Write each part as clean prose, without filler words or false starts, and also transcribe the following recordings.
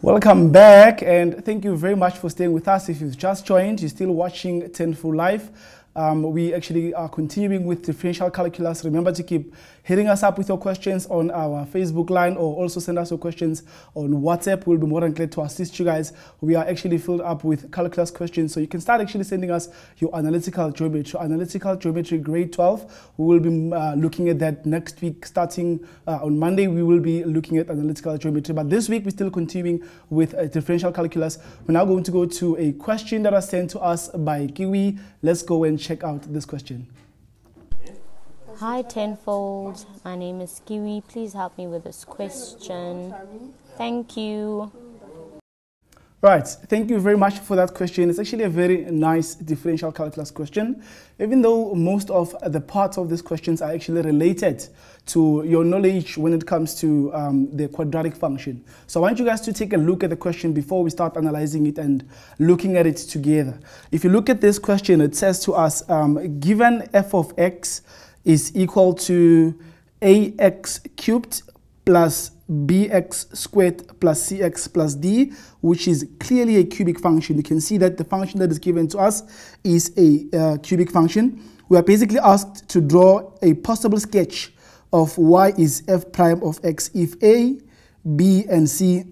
Welcome back, and thank you very much for staying with us. If you've just joined, you're still watching Tenfold Live. We actually are continuing with differential calculus. Remember to keep hitting us up with your questions on our Facebook line, or also send us your questions on WhatsApp. We'll be more than glad to assist you guys. We are actually filled up with calculus questions, so you can start actually sending us your analytical geometry. Analytical geometry grade 12. We will be looking at that next week. Starting on Monday, we will be looking at analytical geometry. But this week, we're still continuing with differential calculus. We're now going to go to a question that was sent to us by Kiwi. Let's go and check out this question. Hi Tenfold, my name is Kiwi. Please help me with this question. Thank you. Right, thank you very much for that question. It's actually a very nice differential calculus question, even though most of the parts of these questions are actually related to your knowledge when it comes to the quadratic function. So I want you guys to take a look at the question before we start analyzing it and looking at it together. If you look at this question, it says to us, given f of x is equal to ax cubed plus bx squared plus cx plus d, which is clearly a cubic function. You can see that the function that is given to us is a cubic function. We are basically asked to draw a possible sketch of y is f prime of x if a, b, and c,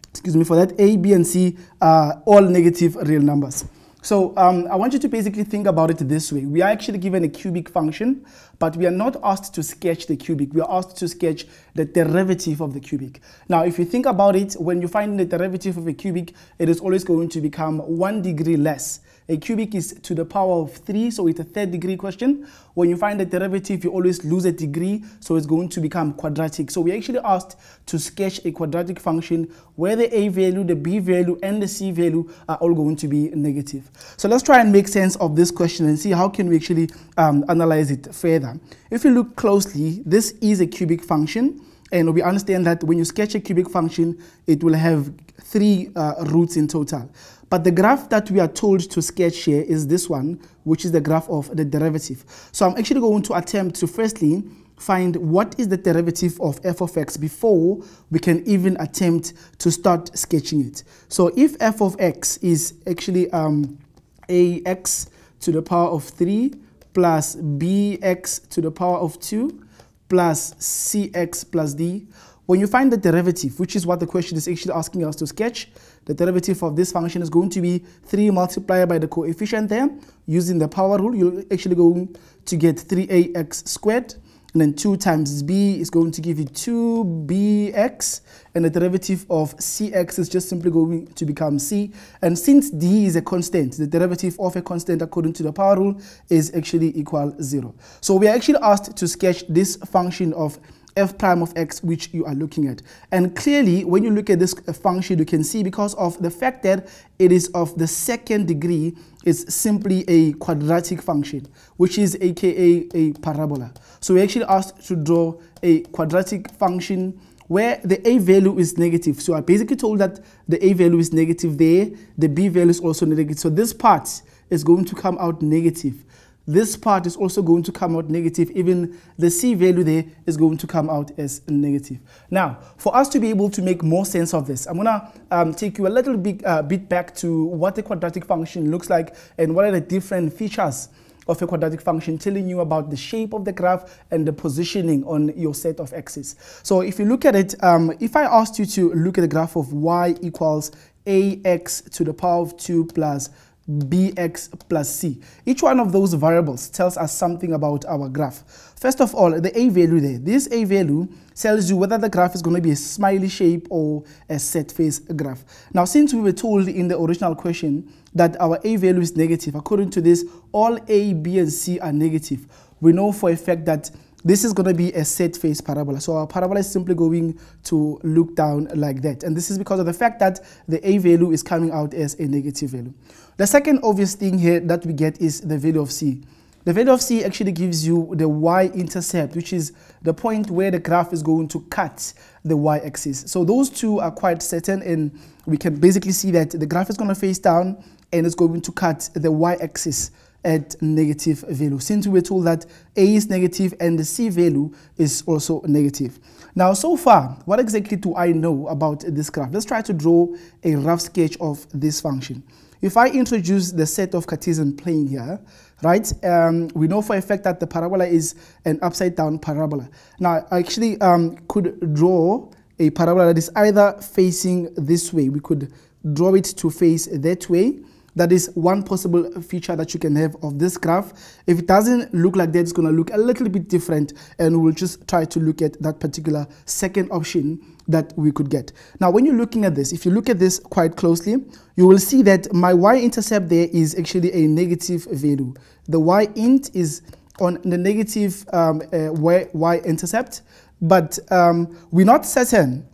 excuse me for that, a, b, and c are all negative real numbers. So I want you to basically think about it this way. We are actually given a cubic function, but we are not asked to sketch the cubic. We are asked to sketch the derivative of the cubic. Now, if you think about it, when you find the derivative of a cubic, it is always going to become 1 degree less. A cubic is to the power of 3, so it's a third degree question. When you find the derivative, you always lose a degree, so it's going to become quadratic. So we actually asked to sketch a quadratic function where the a value, the b value, and the c value are all going to be negative. So let's try and make sense of this question and see how can we actually analyze it further. If you look closely, this is a cubic function, and we understand that when you sketch a cubic function, it will have 3 roots in total. But the graph that we are told to sketch here is this one, which is the graph of the derivative. So I'm actually going to attempt to firstly find what is the derivative of f of x before we can even attempt to start sketching it. So if f of x is actually ax to the power of 3 plus bx to the power of 2 plus cx plus d, when you find the derivative, which is what the question is actually asking us to sketch, the derivative of this function is going to be 3 multiplied by the coefficient there. Using the power rule, you're actually going to get 3ax squared, and then 2 times b is going to give you 2bx, and the derivative of cx is just simply going to become c. And since d is a constant, the derivative of a constant according to the power rule is actually equal 0. So we are actually asked to sketch this function of f prime of x, which you are looking at. And clearly, when you look at this function, you can see because of the fact that it is of the second degree, it's simply a quadratic function, which is aka a parabola. So we actually asked to draw a quadratic function where the a value is negative. So I basically told that the a value is negative there, the b value is also negative. So this part is going to come out negative. This part is also going to come out negative. Even the c value there is going to come out as negative. Now, for us to be able to make more sense of this, I'm going to take you a little bit back to what a quadratic function looks like and what are the different features of a quadratic function, telling you about the shape of the graph and the positioning on your set of axes. So if you look at it, if I asked you to look at the graph of y equals ax to the power of 2 plus bx plus c. Each one of those variables tells us something about our graph. First of all, the a value there. This a value tells you whether the graph is going to be a smiley shape or a set face graph. Now, since we were told in the original question that our a value is negative, according to this, all a, b, and c are negative. We know for a fact that this is going to be a set face parabola. So our parabola is simply going to look down like that. And this is because of the fact that the a value is coming out as a negative value. The second obvious thing here that we get is the value of c. The value of c actually gives you the y-intercept, which is the point where the graph is going to cut the y-axis. So those two are quite certain, and we can basically see that the graph is going to face down and it's going to cut the y-axis at negative value, since we were told that A is negative and the C value is also negative. Now, so far, what exactly do I know about this graph? Let's try to draw a rough sketch of this function. If I introduce the set of Cartesian plane here, right, we know for a fact that the parabola is an upside down parabola. Now, I actually could draw a parabola that is either facing this way. We could draw it to face that way. That is one possible feature that you can have of this graph. If it doesn't look like that, it's going to look a little bit different, and we'll just try to look at that particular second option that we could get. Now, when you're looking at this, if you look at this quite closely, you will see that my y-intercept there is actually a negative value. The y-int is on the negative y-intercept, but we're not certain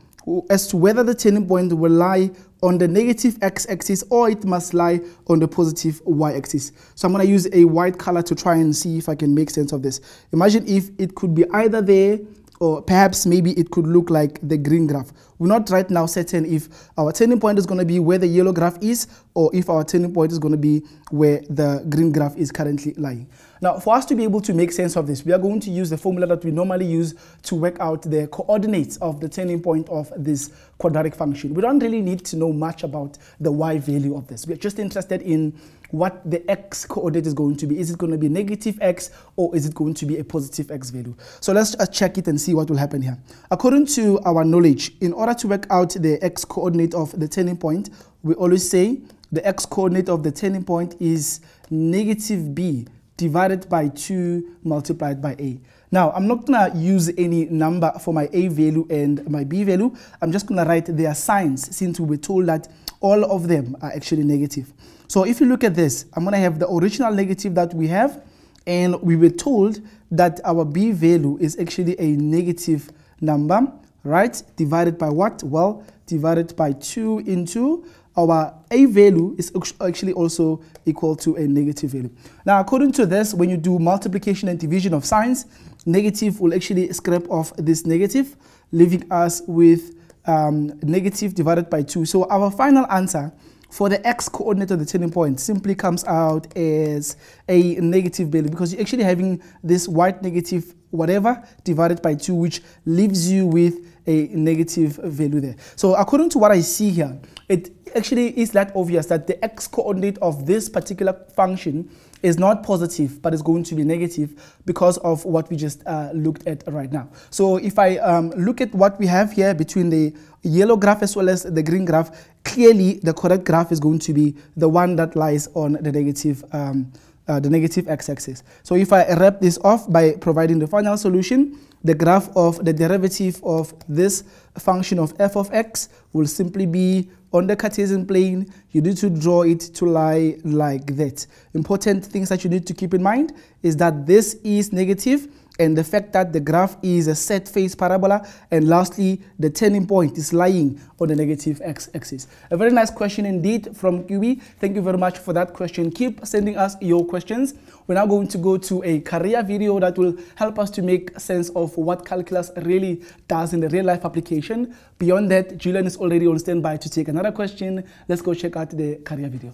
as to whether the turning point will lie on the negative x-axis or it must lie on the positive y-axis. So I'm going to use a white color to try and see if I can make sense of this. Imagine if it could be either there, or perhaps maybe it could look like the green graph. We're not right now certain if our turning point is going to be where the yellow graph is, or if our turning point is going to be where the green graph is currently lying. Now, for us to be able to make sense of this, we are going to use the formula that we normally use to work out the coordinates of the turning point of this quadratic function. We don't really need to know much about the y value of this. We're just interested in what the x coordinate is going to be. Is it going to be negative x, or is it going to be a positive x value? So let's check it and see what will happen here. According to our knowledge, in order to work out the x coordinate of the turning point, we always say the x coordinate of the turning point is negative b divided by 2 multiplied by a. Now, I'm not going to use any number for my a value and my b value. I'm just going to write their signs, since we were told that all of them are actually negative. So if you look at this, I'm going to have the original negative that we have, and we were told that our b value is actually a negative number, right? Divided by what? Well, divided by 2 into our a value is actually also equal to a negative value. Now, according to this, when you do multiplication and division of signs, negative will actually scrape off this negative, leaving us with negative divided by 2. So our final answer for the x coordinate of the turning point simply comes out as a negative value, because you're actually having this white negative whatever divided by 2, which leaves you with a negative value there. So according to what I see here, it actually is that obvious that the x coordinate of this particular function is not positive, but is going to be negative because of what we just looked at right now. So if I look at what we have here between the yellow graph as well as the green graph, clearly the correct graph is going to be the one that lies on the negative x-axis. So if I wrap this off by providing the final solution, the graph of the derivative of this function of f of x will simply be on the Cartesian plane. You need to draw it to lie like that. Important things that you need to keep in mind is that this is negative, and the fact that the graph is a set face parabola, and lastly, the turning point is lying on the negative x-axis. A very nice question indeed from QB. Thank you very much for that question. Keep sending us your questions. We're now going to go to a career video that will help us to make sense of what calculus really does in the real life application. Beyond that, Julian is already on standby to take another question. Let's go check out the career video.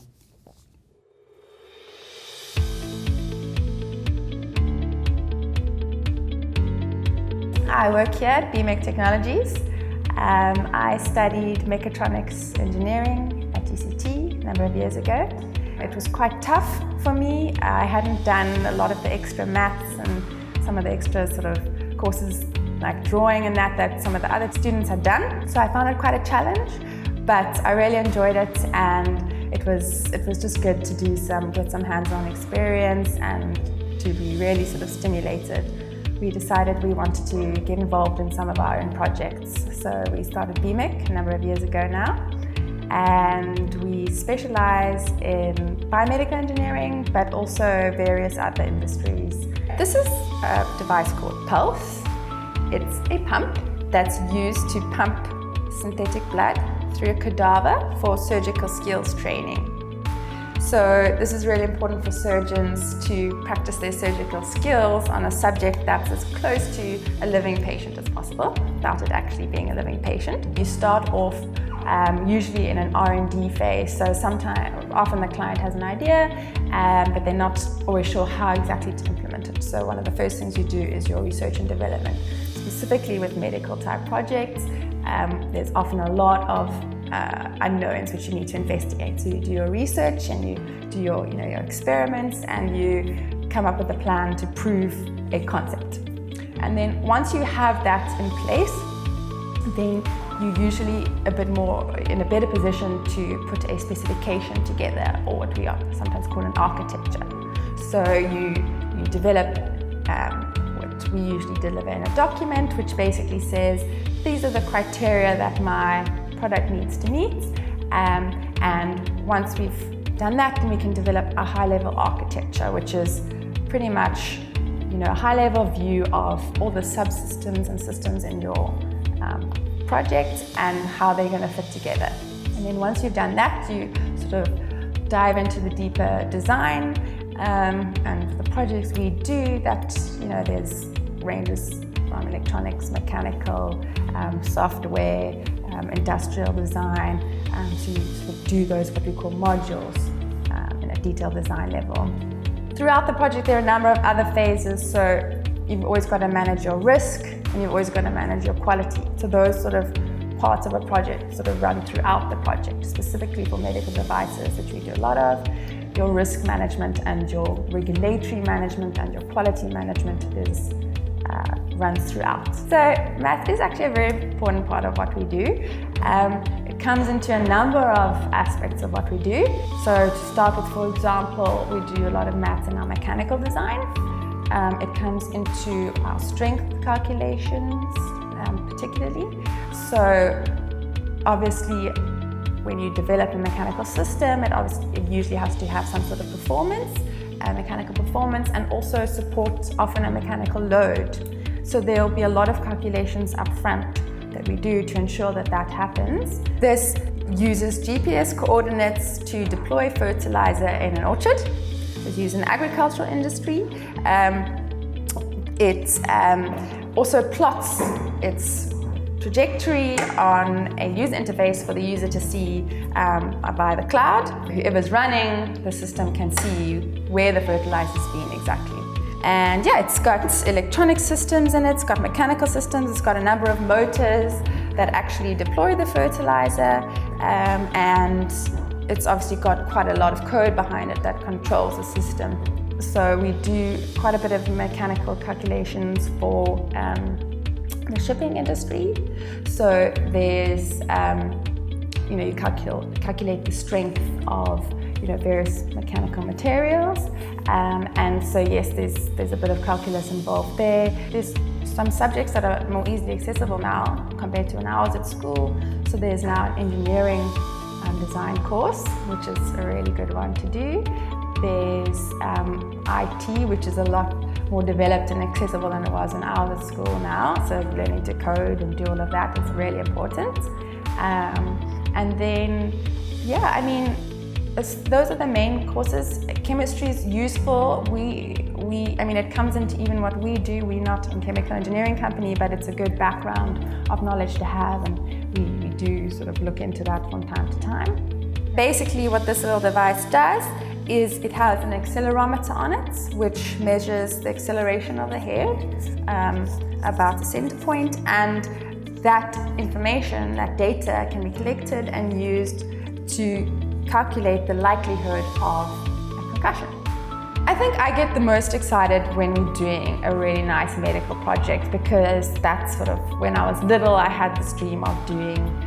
I work here at BMEC Technologies. I studied mechatronics engineering at UCT a number of years ago. It was quite tough for me. I hadn't done a lot of the extra maths and some of the extra sort of courses like drawing and that some of the other students had done. So I found it quite a challenge, but I really enjoyed it, and it was just good to get some hands-on experience and to be really sort of stimulated. We decided we wanted to get involved in some of our own projects. So we started BMEC a number of years ago now, and we specialize in biomedical engineering, but also various other industries. This is a device called Pulse. It's a pump that's used to pump synthetic blood through a cadaver for surgical skills training. So this is really important for surgeons to practice their surgical skills on a subject that's as close to a living patient as possible, without it actually being a living patient. You start off usually in an R&D phase. So often the client has an idea, but they're not always sure how exactly to implement it. So one of the first things you do is your research and development. Specifically with medical type projects, there's often a lot of unknowns which you need to investigate. So you do your research and you do your experiments, and you come up with a plan to prove a concept. And then once you have that in place, then you're usually in a better position to put a specification together, or what we sometimes call an architecture. So you develop what we usually deliver in a document, which basically says, these are the criteria that my product needs to meet. And once we've done that, then we can develop a high-level architecture, which is pretty much a high-level view of all the subsystems and systems in your project and how they're going to fit together. And then once you've done that, you sort of dive into the deeper design. And for the projects we do, that there's ranges from electronics, mechanical, software, industrial design. So you sort of do those what we call modules in a detailed design level. Throughout the project, there are a number of other phases. So you've always got to manage your risk, and you've always got to manage your quality. So those sort of parts of a project sort of run throughout the project, specifically for medical devices, which we do a lot of. Your risk management and your regulatory management and your quality management runs throughout. So math is actually a very important part of what we do. It comes into a number of aspects of what we do. So to start with, for example, we do a lot of maths in our mechanical design. It comes into our strength calculations, particularly. So obviously, when you develop a mechanical system, it usually has to have some sort of performance, mechanical performance, and also support often a mechanical load. So there'll be a lot of calculations up front that we do to ensure that that happens. This uses GPS coordinates to deploy fertilizer in an orchard. It's used in the agricultural industry. It also plots its trajectory on a user interface for the user to see via the cloud. Whoever's running the system can see where the fertilizer's been exactly. And yeah, it's got electronic systems in it, it's got mechanical systems, it's got a number of motors that actually deploy the fertilizer, and it's obviously got quite a lot of code behind it that controls the system. So we do quite a bit of mechanical calculations for the shipping industry. So there's, you calculate the strength of various mechanical materials, and so yes, there's a bit of calculus involved there. There's some subjects that are more easily accessible now compared to when I was at school. So there's now an engineering design course, which is a really good one to do. There's IT, which is a lot more developed and accessible than it was when I was at school now. So learning to code and do all of that is really important. And then, yeah, I mean, those are the main courses. Chemistry is useful. I mean, it comes into even what we do. We're not a chemical engineering company, but it's a good background of knowledge to have, and we do sort of look into that from time to time. Basically, what this little device does is it has an accelerometer on it, which measures the acceleration of the head about the center point, and that information, that data, can be collected and used to calculate the likelihood of a concussion. I think I get the most excited when we're doing a really nice medical project, because that's sort of when I was little, I had this dream of doing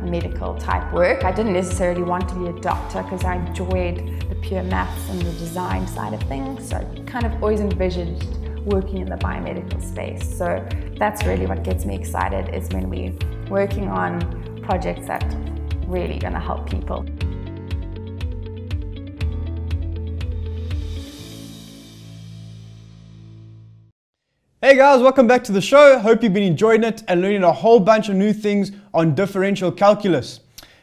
medical type work. I didn't necessarily want to be a doctor because I enjoyed the pure maths and the design side of things. So I kind of always envisioned working in the biomedical space. So that's really what gets me excited, is when we're working on projects that really going to help people. Hey guys, welcome back to the show. Hope you've been enjoying it and learning a whole bunch of new things on differential calculus.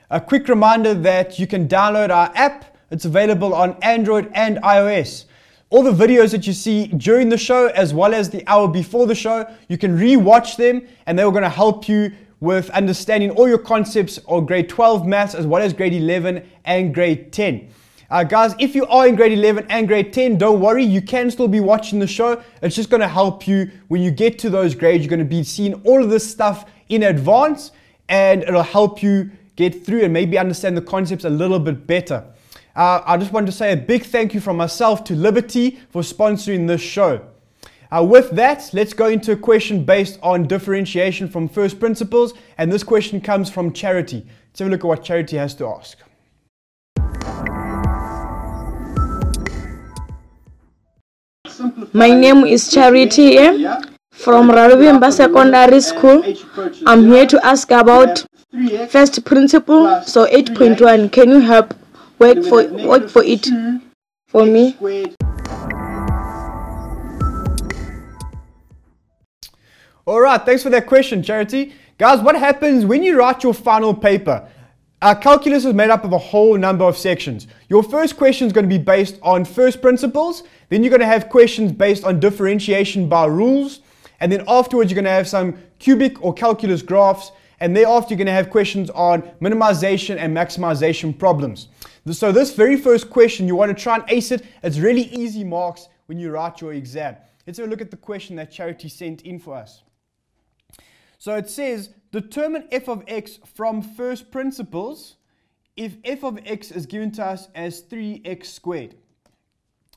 A quick reminder that you can download our app. It's available on Android and iOS. All the videos that you see during the show, as well as the hour before the show, you can re-watch them, and they're going to help you with understanding all your concepts of grade 12 maths as well as grade 11 and grade 10. Guys, if you are in grade 11 and grade 10, don't worry, you can still be watching the show. It's just going to help you when you get to those grades. You're going to be seeing all of this stuff in advance, and it'll help you get through and maybe understand the concepts a little bit better. I just want to say a big thank you from myself to Liberty for sponsoring this show. With that, let's go into a question based on differentiation from first principles, and this question comes from Charity. Let's have a look at what Charity has to ask. My name is Charity from Rabimba Secondary School. I'm here to ask about first principle, so 8.1. Can you help work for it for me? Alright, thanks for that question, Charity. Guys, what happens when you write your final paper? Calculus is made up of a whole number of sections. Your first question is going to be based on first principles. Then you're going to have questions based on differentiation by rules. And then afterwards, you're going to have some cubic or calculus graphs. And thereafter, you're going to have questions on minimization and maximization problems. So this very first question, you want to try and ace it. It's really easy marks when you write your exam. Let's have a look at the question that Charity sent in for us. So it says, determine f of x from first principles if f of x is given to us as 3x squared.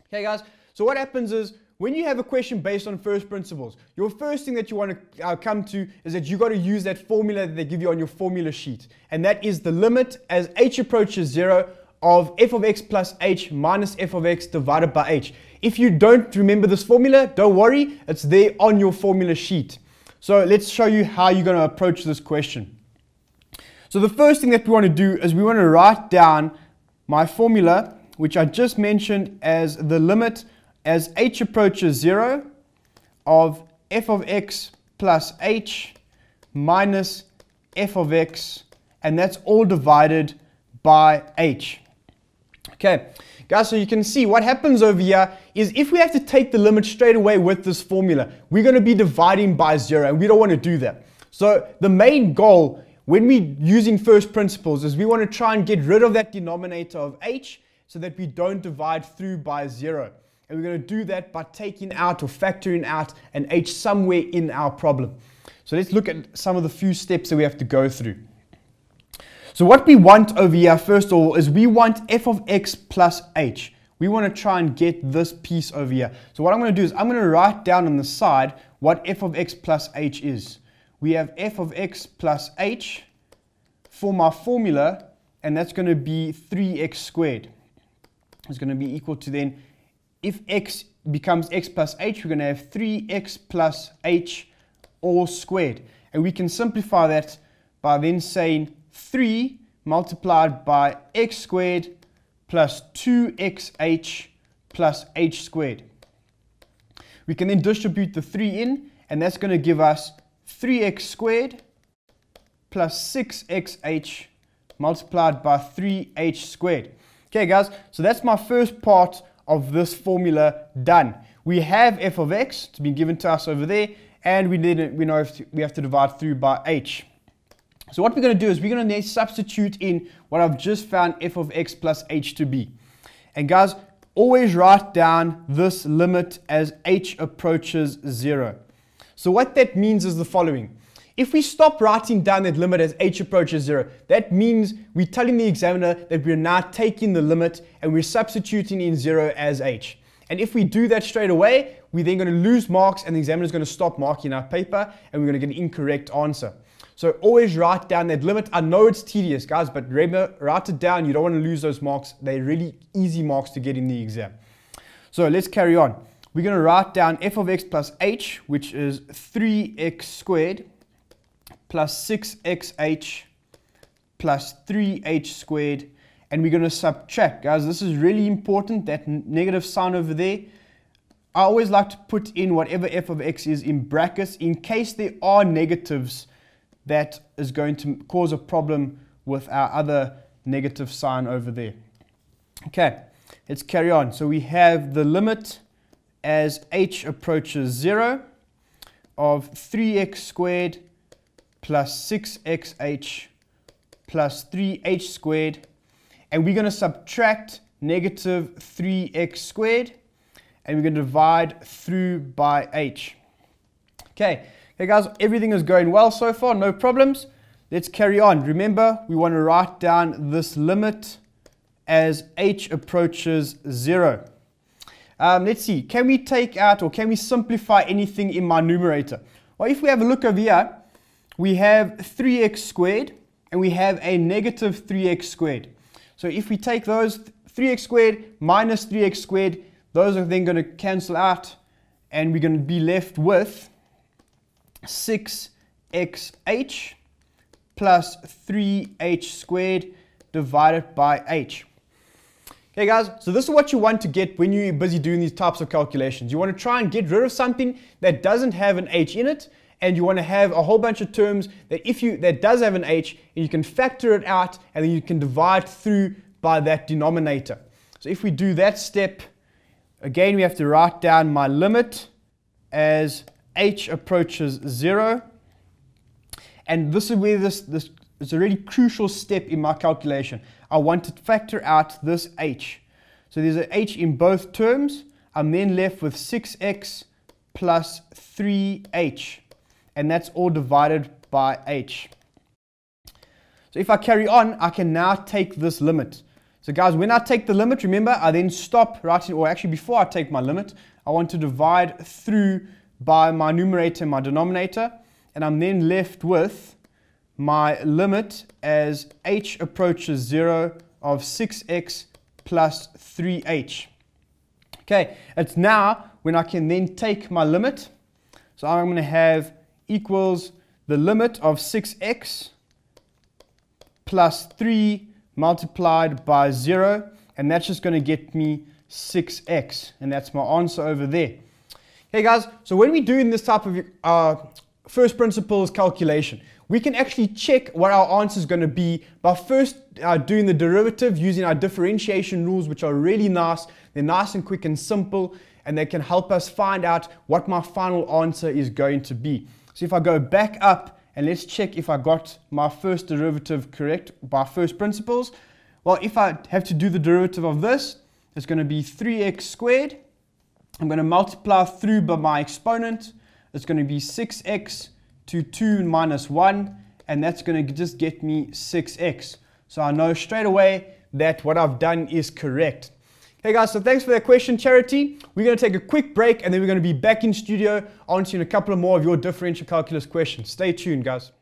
Okay, guys, so what happens is when you have a question based on first principles, your first thing that you want to come to is that you got to use that formula that they give you on your formula sheet. And that is the limit as h approaches 0 of f of x plus h minus f of x divided by h. If you don't remember this formula, don't worry, it's there on your formula sheet. So let's show you how you're going to approach this question. So the first thing that we want to do is we want to write down my formula, which I just mentioned as the limit as h approaches 0 of f of x plus h minus f of x, and that's all divided by h. Okay, guys, so you can see what happens over here is if we have to take the limit straight away with this formula, we're going to be dividing by 0, and we don't want to do that. So the main goal when we're using first principles is we want to try and get rid of that denominator of h so that we don't divide through by 0. And we're going to do that by taking out or factoring out an h somewhere in our problem. So let's look at some of the few steps that we have to go through. So what we want over here, first of all, is we want f of x plus h. We want to try and get this piece over here. So what I'm going to do is I'm going to write down on the side what f of x plus h is. We have f of x plus h for my formula, and that's going to be 3x squared. It's going to be equal to then, if x becomes x plus h, we're going to have 3x plus h all squared. And we can simplify that by then saying 3 multiplied by x squared plus 2xh plus h squared. We can then distribute the 3 in, and that's going to give us 3x squared plus 6xh multiplied by 3h squared. Okay, guys, so that's my first part of this formula done. We have f of x, it's been given to us over there, and we know we have to divide through by h. So what we're going to do is we're going to substitute in what I've just found f of x plus h to be. And guys, always write down this limit as h approaches 0. So what that means is the following. If we stop writing down that limit as h approaches 0, that means we're telling the examiner that we're now taking the limit and we're substituting in 0 as h. And if we do that straight away, we're then going to lose marks and the examiner is going to stop marking our paper and we're going to get an incorrect answer. So always write down that limit. I know it's tedious, guys, but remember, write it down. You don't want to lose those marks. They're really easy marks to get in the exam. So let's carry on. We're going to write down f of x plus h, which is 3x squared plus 6xh plus 3h squared. And we're going to subtract. Guys, this is really important, that negative sign over there. I always like to put in whatever f of x is in brackets in case there are negatives that is going to cause a problem with our other negative sign over there. Okay, let's carry on. So we have the limit as h approaches 0 of 3x squared plus 6xh plus 3h squared, and we're going to subtract negative 3x squared, and we're going to divide through by h. Okay, guys, everything is going well so far, no problems. Let's carry on. Remember, we want to write down this limit as h approaches 0. Let's see, can we take out or can we simplify anything in my numerator? Well, if we have a look over here, we have 3x squared and we have a negative 3x squared. So if we take those 3x squared minus 3x squared, those are then going to cancel out and we're going to be left with 6xh plus 3h squared divided by h. Okay guys, so this is what you want to get when you're busy doing these types of calculations. You want to try and get rid of something that doesn't have an h in it, and you want to have a whole bunch of terms that that does have an h, and you can factor it out and then you can divide through by that denominator. So if we do that step, again we have to write down my limit as h approaches 0. And this is where this is a really crucial step in my calculation. I want to factor out this h. So there's an h in both terms. I'm then left with 6x plus 3h. And that's all divided by h. So if I carry on, I can now take this limit. So guys, when I take the limit, remember, I then stop writing, or actually before I take my limit, I want to divide through by my numerator and my denominator. And I'm then left with my limit as h approaches 0 of 6x plus 3h. Okay, it's now when I can then take my limit. So I'm going to have equals the limit of 6x plus 3 multiplied by 0, and that's just going to get me 6x, and that's my answer over there. Okay guys, so when we're doing this type of first principles calculation, we can actually check what our answer is going to be by first doing the derivative using our differentiation rules, which are really nice. They're nice and quick and simple, and they can help us find out what my final answer is going to be. So if I go back up and let's check if I got my first derivative correct by first principles. Well, if I have to do the derivative of this, it's going to be 3x squared. I'm going to multiply through by my exponent. It's going to be 6x to 2 minus 1, and that's going to just get me 6x. So I know straight away that what I've done is correct. Hey guys, so thanks for that question, Charity. We're going to take a quick break and then we're going to be back in studio answering a couple of more of your differential calculus questions. Stay tuned, guys.